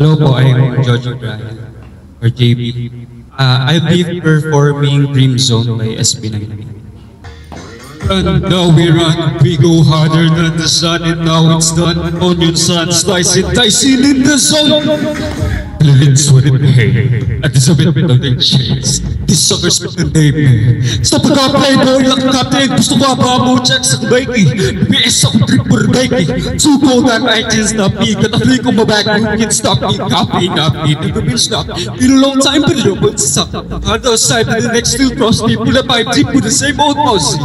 Hello po, I'm Jojo Brian, or JB. I'll be performing Dream Zone by SB19. And now we run, we go harder than the sun, and now it's done. Onion sun, slicing, dicing in the zone. Lids with it, hey, at the bit of the chase. This sucker's with the name. Sa pagka-playboy lang natin, gusto ko ba mo check sa bikey? BS ako tripper bikey. Suko that I just not me, katafli ko mabag, you can stop me, copy, never been stopped. Been a long time, but it won't stop. Other side, the next still cross me, pull up my jeep with the same old mouse.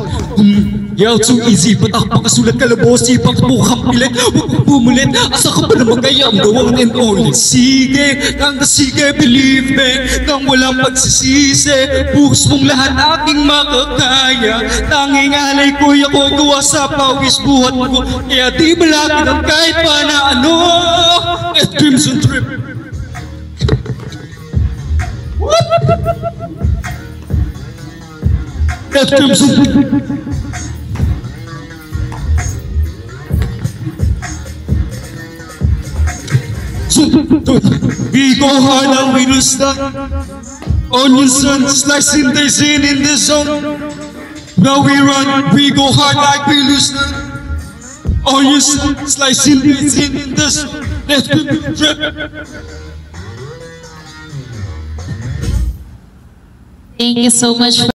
Yaw, too easy, patak pakasulat kalabosi, pagmukhang pilit, huwag kong bumulit, asa ka pa naman kaya ang the one and only. Sige, kang sige, believe me, nang walang pagsisisi, buhos mong lahat aking makakaya, tanging alay ko'y ako gawa sa pawis buhat ko, kaya di malaki ng kahit pa na ano, at Crimson Trip. At Crimson Trip. We go hard and we don't stop. Onion sun, slicing the zin in the zone. Now we run, we go hard like we lose none. Onion sun, slicing the zin in the zone. Let's trip. Thank you so much.